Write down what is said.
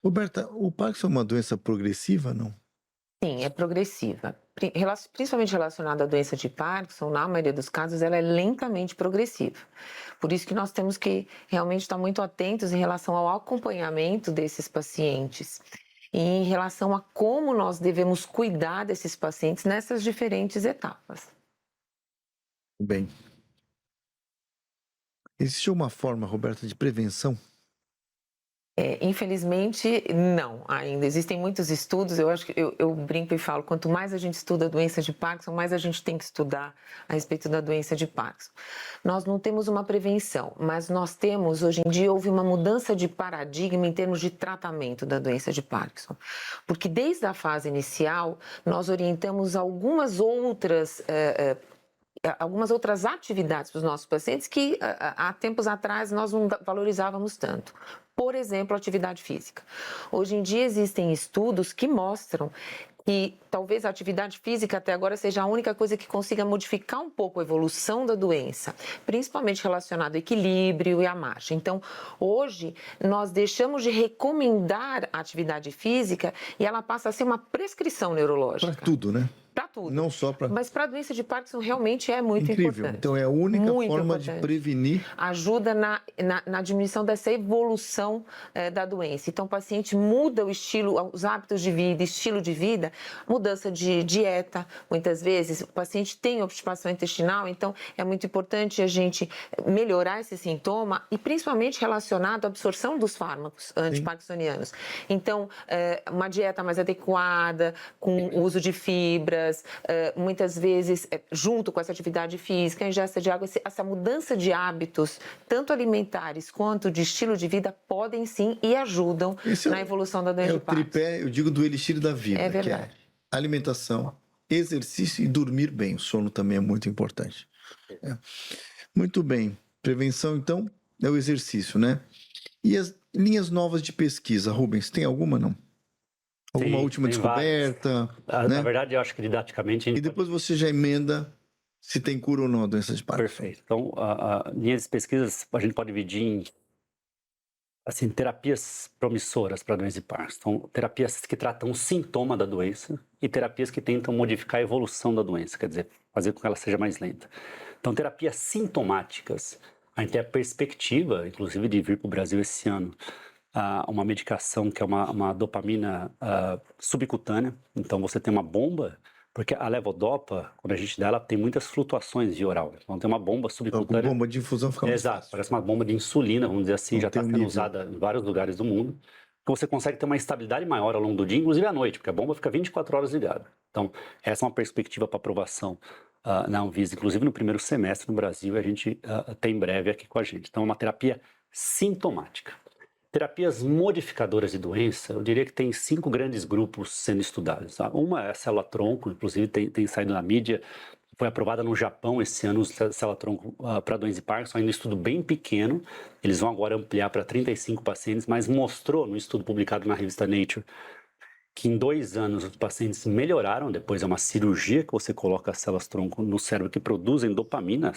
Roberta, o Parkinson é uma doença progressiva, não? Sim, é progressiva. Principalmente relacionada à doença de Parkinson, na maioria dos casos, ela é lentamente progressiva. Por isso que nós temos que realmente estar muito atentos em relação ao acompanhamento desses pacientes e em relação a como nós devemos cuidar desses pacientes nessas diferentes etapas. Bem, existe uma forma, Roberta, de prevenção? Infelizmente, não, ainda. Existem muitos estudos, eu acho que eu brinco e falo, quanto mais a gente estuda a doença de Parkinson, mais a gente tem que estudar a respeito da doença de Parkinson. Nós não temos uma prevenção, mas nós temos, hoje em dia, houve uma mudança de paradigma em termos de tratamento da doença de Parkinson. Porque desde a fase inicial, nós orientamos algumas outras atividades para os nossos pacientes que há tempos atrás nós não valorizávamos tanto. Por exemplo, atividade física. Hoje em dia existem estudos que mostram que talvez a atividade física até agora seja a única coisa que consiga modificar um pouco a evolução da doença, principalmente relacionado ao equilíbrio e à marcha. Então, hoje, nós deixamos de recomendar a atividade física e ela passa a ser uma prescrição neurológica. Para tudo, né? Para tudo. Não só para... Mas para a doença de Parkinson realmente é muito Incrível. importante. Então é a única Muito forma importante. de prevenir. Ajuda na diminuição dessa evolução da doença. Então o paciente muda o estilo, os hábitos de vida, estilo de vida, mudança de dieta. Muitas vezes o paciente tem obstipação intestinal, então é muito importante a gente melhorar esse sintoma e principalmente relacionado à absorção dos fármacos antiparkinsonianos. Então uma dieta mais adequada, com o uso de fibras, muitas vezes junto com essa atividade física, ingesta de água, essa mudança de hábitos, tanto alimentares quanto de estilo de vida, podem sim e ajudam na evolução da doença de Parkinson. É o tripé, eu digo, do elixir da vida, É verdade. que é alimentação, exercício e dormir bem. O sono também é muito importante. Muito bem. Prevenção, então, é o exercício, né? E as linhas novas de pesquisa, Rubens, tem alguma, não? Alguma última descoberta? Né? Na verdade, eu acho que didaticamente... E depois você já emenda se tem cura ou não a doença de Parkinson. Perfeito. Então, linhas de pesquisas a gente pode dividir em assim, terapias promissoras para a doença de Parkinson. Então, terapias que tratam o sintoma da doença e terapias que tentam modificar a evolução da doença, quer dizer, fazer com que ela seja mais lenta. Então, terapias sintomáticas, a gente tem a perspectiva, inclusive, de vir para o Brasil esse ano, uma medicação que é uma dopamina subcutânea. Então você tem uma bomba, porque a levodopa, quando a gente dá, ela tem muitas flutuações via oral. Então tem uma bomba subcutânea. A bomba de infusão fica mais Exato, fácil. parece uma bomba de insulina, vamos dizer assim, Então, já está sendo usada em vários lugares do mundo. Que você consegue ter uma estabilidade maior ao longo do dia, inclusive à noite, porque a bomba fica 24 horas ligada. Então essa é uma perspectiva para aprovação na Anvisa, inclusive no primeiro semestre no Brasil, a gente tem em breve aqui com a gente. Então é uma terapia sintomática. Terapias modificadoras de doença, eu diria que tem 5 grandes grupos sendo estudados. Uma é a célula-tronco, inclusive tem saído na mídia, foi aprovada no Japão esse ano, a célula-tronco para doença de Parkinson, ainda um estudo bem pequeno, eles vão agora ampliar para 35 pacientes, mas mostrou no estudo publicado na revista Nature que em 2 anos os pacientes melhoraram, depois é uma cirurgia que você coloca as células-tronco no cérebro que produzem dopamina,